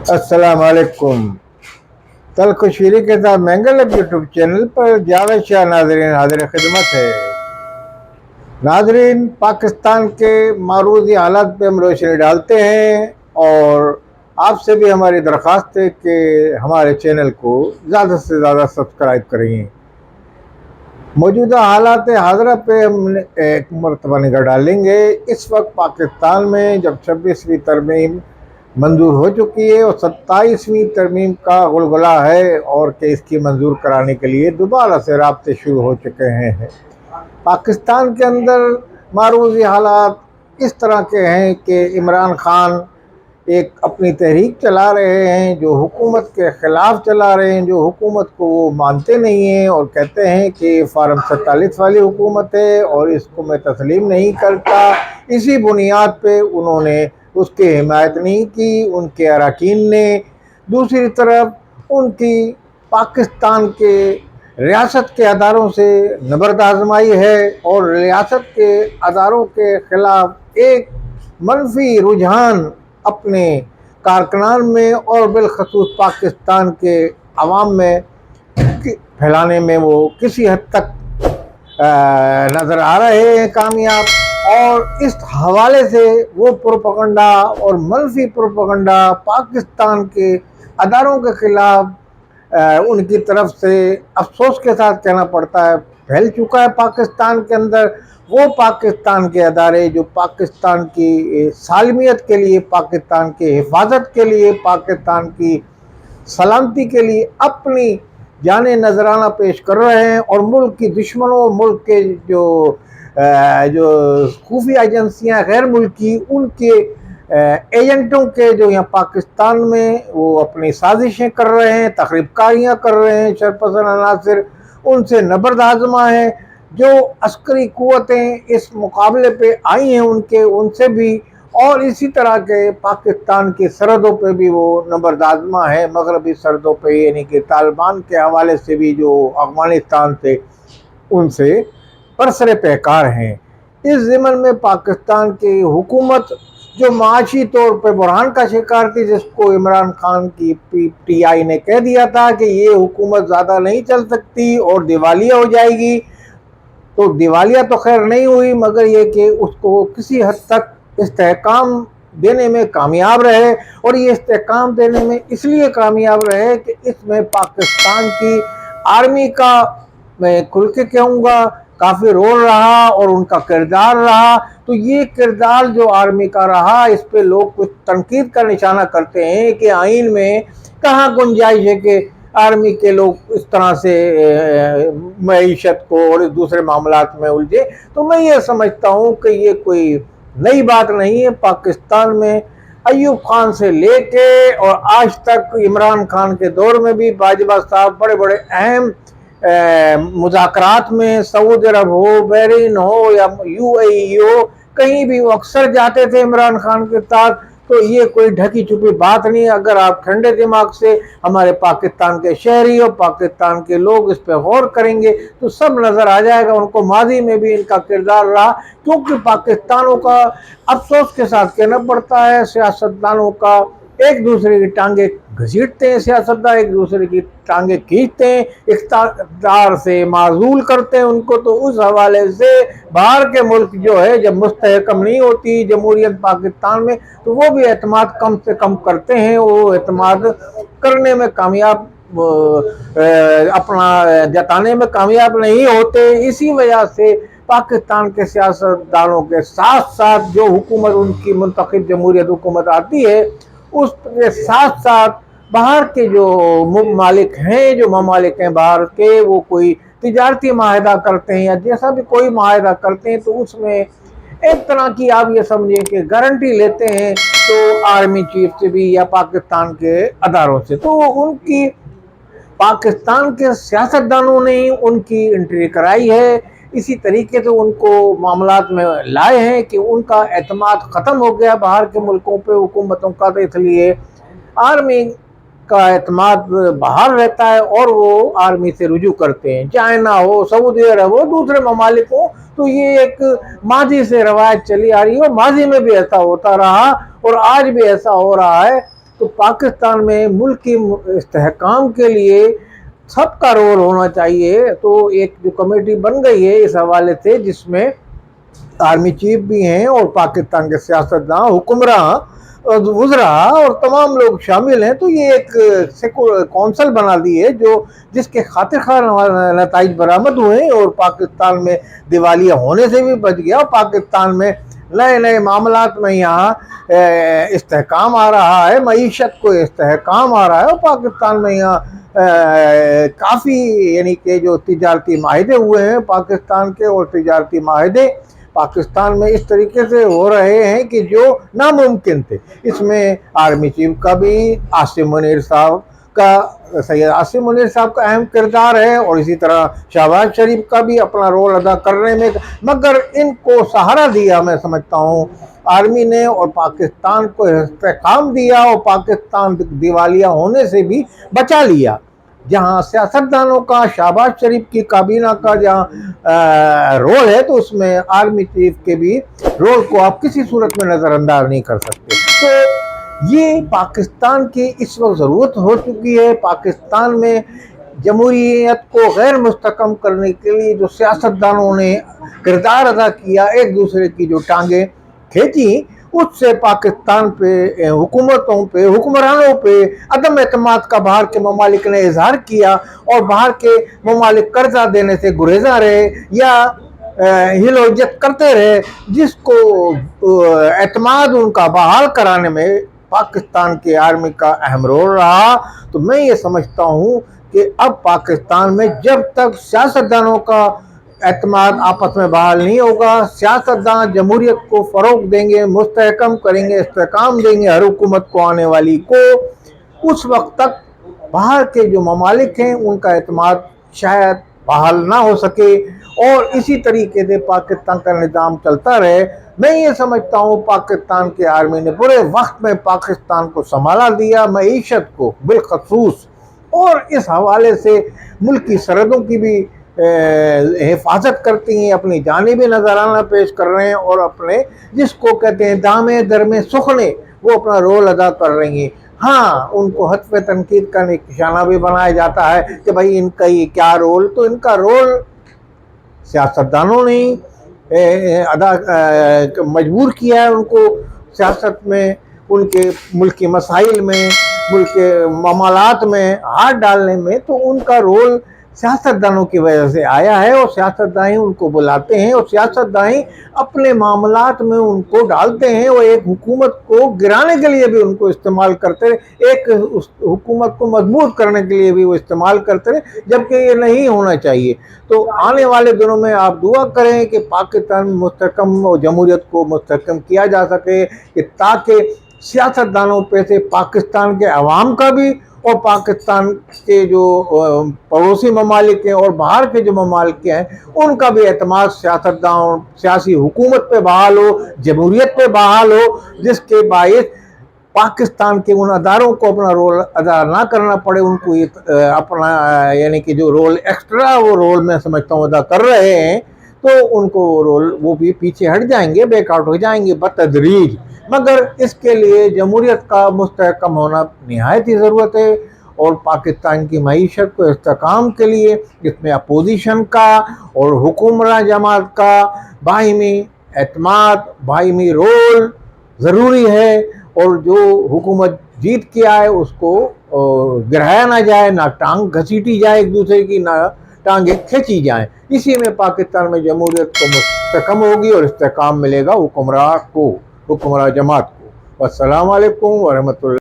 अस्सलाम वालेकुम। तल्ख शीरी के साथ मैंगल यूट्यूब चैनल पर जावेद शाह नाजरीन हाजिर खिदमत है। नाजरीन, पाकिस्तान के मारूजी हालात पे हम रोशनी डालते हैं और आपसे भी हमारी दरख्वास्त है कि हमारे चैनल को ज़्यादा से ज़्यादा सब्सक्राइब करें। मौजूदा हालात हाजरा पे हम एक मरतबा निगाह डालेंगे। इस वक्त पाकिस्तान में जब 26वीं तरमीम मंजूर हो चुकी है और 27वीं तरमीम का गुलगुला है और कि इसकी मंजूर कराने के लिए दोबारा से राब्ते शुरू हो चुके हैं। पाकिस्तान के अंदर मारूजी हालात इस तरह के हैं कि इमरान खान एक अपनी तहरीक चला रहे हैं जो हुकूमत के ख़िलाफ़ चला रहे हैं, जो हुकूमत को वो मानते नहीं हैं और कहते हैं कि फार्म 47 वाली हुकूमत है और इसको मैं तस्लीम नहीं करता। इसी बुनियाद पे उन्होंने उसकी हिमायत नहीं की उनके अरकान ने। दूसरी तरफ उनकी पाकिस्तान के रियासत के अदारों से नबर्द आजमाई है और रियासत के अदारों के ख़िलाफ़ एक मनफी रुझान अपने कारकुनान में और बिलखसूस पाकिस्तान के अवाम में फैलाने में वो किसी हद तक नज़र आ रहे हैं कामयाब। और इस हवाले से वो प्रोपगंडा और मनफी प्रोपगंडा पाकिस्तान के अदारों के ख़िलाफ़ उनकी तरफ से अफसोस के साथ कहना पड़ता है फैल चुका है पाकिस्तान के अंदर। वो पाकिस्तान के अदारे जो पाकिस्तान की सालमियत के लिए, पाकिस्तान की हिफाजत के लिए, पाकिस्तान की सलामती के लिए अपनी जाने नजराना पेश कर रहे हैं और मुल्क की दुश्मनों, मुल्क के जो खुफिया एजेंसियां गैर मुल्की, उनके एजेंटों के जो यहाँ पाकिस्तान में वो अपनी साजिशें कर रहे हैं, तखरीबकारियाँ कर रहे हैं, शरपसंद अनासिर उनसे नबर्द आज़मा है। जो अस्करी क़ुव्वतें इस मुकाबले पे आई हैं उनसे भी, और इसी तरह के पाकिस्तान की सरहदों पे भी वो नबर्द आज़मा है। मगरबी सरहदों पे यानी कि तालिबान के हवाले से भी जो अफ़गानिस्तान से उनसे बरसरे पैकार हैं। इस ज़िमन में पाकिस्तान की हुकूमत जो माशी तौर पर बुरहान का शिकार थी, जिसको इमरान खान की PTI ने कह दिया था कि ये हुकूमत ज़्यादा नहीं चल सकती और दिवालिया हो जाएगी, तो दिवालिया तो खैर नहीं हुई, मगर ये कि उसको किसी हद तक इस्तेहकाम देने में कामयाब रहे। और ये इस्तेहकाम देने में इसलिए कामयाब रहे कि इसमें पाकिस्तान की आर्मी का, मैं खुल के कहूँगा, काफ़ी रोल रहा और उनका किरदार रहा। तो ये किरदार जो आर्मी का रहा, इस पे लोग कुछ तनकीद का निशाना करते हैं कि आइन में कहाँ गुंजाइश है कि आर्मी के लोग इस तरह से मईशत को और दूसरे मामलात में उलझे। तो मैं ये समझता हूँ कि ये कोई नई बात नहीं है। पाकिस्तान में अयूब खान से लेके और आज तक इमरान खान के दौर में भी बाजवा साहब बड़े बड़े अहम मुज़ाकरात में, सऊदी अरब हो, बहरीन हो या UAE हो, कहीं भी वो अक्सर जाते थे इमरान खान के साथ। तो ये कोई ढकी छुपी बात नहीं। अगर आप ठंडे दिमाग से हमारे पाकिस्तान के शहरी और पाकिस्तान के लोग इस पर गौर करेंगे तो सब नज़र आ जाएगा उनको माजी में भी इनका किरदार रहा। क्योंकि पाकिस्तानों का अफसोस के साथ कहना पड़ता है, सियासतदानों का एक दूसरे की टांगे घसीटते हैं, सियासतदान एक दूसरे की टांगे खींचते हैं, इख्तियार से माजूल करते हैं उनको। तो उस हवाले से बाहर के मुल्क जो है जब मुस्तहकम नहीं होती जमहूरियत पाकिस्तान में, तो वो भी एतमाद कम से कम करते हैं, वो एतमाद करने में कामयाब अपना जताने में कामयाब नहीं होते। इसी वजह से पाकिस्तान के सियासतदानों के साथ साथ जो हुकूमत उनकी मुंतखब जमहूरियत हुकूमत आती है, उसके साथ साथ बाहर के जो ममालिक हैं, जो ममालिक हैं बाहर के, वो कोई तिजारती माहिदा करते हैं या जैसा भी कोई माहिदा करते हैं, तो उसमें एक तरह की आप ये समझें कि गारंटी लेते हैं, तो आर्मी चीफ से भी या पाकिस्तान के अदारों से। तो उनकी पाकिस्तान के सियासतदानों ने उनकी एंट्री कराई है, इसी तरीके से उनको मामलात में लाए हैं कि उनका एतमाद ख़त्म हो गया बाहर के मुल्कों पे हुकूमतों का। तो इसलिए आर्मी का एतमाद बाहर रहता है और वो आर्मी से रुजू करते हैं, चाइना हो, सऊदी अरब हो, दूसरे ममालिक हो। तो ये एक माजी से रवायत चली आ रही है, माजी में भी ऐसा होता रहा और आज भी ऐसा हो रहा है تو پاکستان میں ملک کی استحکام کے لیے سب کا رول ہونا چاہیے۔ تو ایک جو کمیٹی بن گئی ہے اس حوالے سے، جس میں آرمی چیف بھی ہیں اور پاکستان کے سیاستداں، حکمراں، وزراء اور تمام لوگ شامل ہیں، تو یہ ایک کونسل بنا دی ہے جس کے خاطر خواہ نتائج برآمد ہوئے اور پاکستان میں دیوالیہ ہونے سے بھی بچ گیا، اور پاکستان میں نئے نئے معاملات میں یہاں استحکام آ رہا ہے، معیشت کو استحکام آ رہا ہے، اور پاکستان میں یہاں کافی یعنی کہ جو تجارتی معاہدے ہوئے ہیں پاکستان کے، اور تجارتی معاہدے پاکستان میں اس طریقے سے ہو رہے ہیں کہ جو ناممکن تھے۔ اس میں آرمی چیف کا بھی سید عاصم منیر صاحب کا اہم کردار ہے، اور اسی طرح شہباز شریف کا بھی اپنا رول ادا کرنے میں، مگر ان کو سہارا دیا میں سمجھتا ہوں آرمی نے، اور پاکستان کو استحکام دیا، اور پاکستان دیوالیہ ہونے سے بھی بچا لیا۔ جہاں سیاستدانوں کا، شہباز شریف کی کابینہ کا جہاں رول ہے، تو اس میں آرمی چیف کے بھی رول کو آپ کسی صورت میں نظر انداز نہیں کر سکتے۔ تو یہ پاکستان کی اس وقت ضرورت ہو چکی ہے۔ پاکستان میں جمہوریت کو غیر مستحکم کرنے کے لیے جو سیاستدانوں نے کردار ادا کیا، ایک دوسرے کی جو ٹانگیں کھینچی، اس سے پاکستان پہ، حکومتوں پہ، حکمرانوں پہ عدم اعتماد کا باہر کے ممالک نے اظہار کیا، اور باہر کے ممالک قرضہ دینے سے گریزاں رہے یا ہل و جت کرتے رہے، جس کو اعتماد ان کا بحال کرانے میں پاکستان کے آرمی کا اہم رول رہا۔ تو میں یہ سمجھتا ہوں کہ اب پاکستان میں جب تک سیاستدانوں کا اعتماد آپس میں بحال نہیں ہوگا، سیاستدان جمہوریت کو فروغ دیں گے، مستحکم کریں گے، استحکام دیں گے ہر حکومت کو، آنے والی کو، اس وقت تک باہر کے جو ممالک ہیں ان کا اعتماد شاید بحال نہ ہو سکے، اور اسی طریقے سے پاکستان کا نظام چلتا رہے۔ میں یہ سمجھتا ہوں پاکستان کے آرمی نے برے وقت میں پاکستان کو سنبھالا دیا، معیشت کو بالخصوص، اور اس حوالے سے ملک کی سرحدوں کی بھی حفاظت کرتی ہیں، اپنی جانبی نظرانہ پیش کر رہے ہیں، اور اپنے جس کو کہتے ہیں دامے درمے سخنے، وہ اپنا رول ادا کر رہی ہیں۔ ہاں، ان کو حتف تنقید کا نشانہ بھی بنایا جاتا ہے کہ بھائی ان کا یہ کیا رول، تو ان کا رول سیاستدانوں نے مجبور کیا ہے ان کو سیاست میں، ان کے ملک کے مسائل میں، ملک کے معاملات میں ہاتھ ڈالنے میں، تو ان کا رول سیاستدانوں کی وجہ سے آیا ہے، اور سیاستدان ان کو بلاتے ہیں، اور سیاستدان اپنے معاملات میں ان کو ڈالتے ہیں، اور ایک حکومت کو گرانے کے لیے بھی ان کو استعمال کرتے ہیں، ایک حکومت کو مضبوط کرنے کے لیے بھی وہ استعمال کرتے ہیں، جبکہ یہ نہیں ہونا چاہیے۔ تو آنے والے دنوں میں آپ دعا کریں کہ پاکستان مستحکم اور جمہوریت کو مستحکم کیا جا سکے، کہ تاکہ سیاستدانوں پہ سے پاکستان کے عوام کا بھی، اور پاکستان کے جو پڑوسی ممالک ہیں اور باہر کے جو ممالک ہیں ان کا بھی اعتماد سیاستدان، سیاسی حکومت پہ بحال ہو، جمہوریت پہ بحال ہو، جس کے باعث پاکستان کے ان اداروں کو اپنا رول ادا نہ کرنا پڑے، ان کو اپنا یعنی کہ جو رول ایکسٹرا وہ رول میں سمجھتا ہوں ادا کر رہے ہیں، تو ان کو وہ رول وہ بھی پیچھے ہٹ جائیں گے، بیک آؤٹ ہو جائیں گے بتدریج۔ مگر اس کے لیے جمہوریت کا مستحکم ہونا نہایت ہی ضرورت ہے، اور پاکستان کی معیشت کو استحکام کے لیے اس میں اپوزیشن کا اور حکمراں جماعت کا باہمی اعتماد، باہمی رول ضروری ہے، اور جو حکومت جیت کے آئے اس کو گرایا نہ جائے، نہ ٹانگ گھسیٹی جائے ایک دوسرے کی، نہ ٹانگیں کھینچی جائیں۔ اسی میں پاکستان میں جمہوریت کو مستحکم ہوگی اور استحکام ملے گا حکمراں جماعت کو۔ السلام علیکم ورحمۃ اللہ۔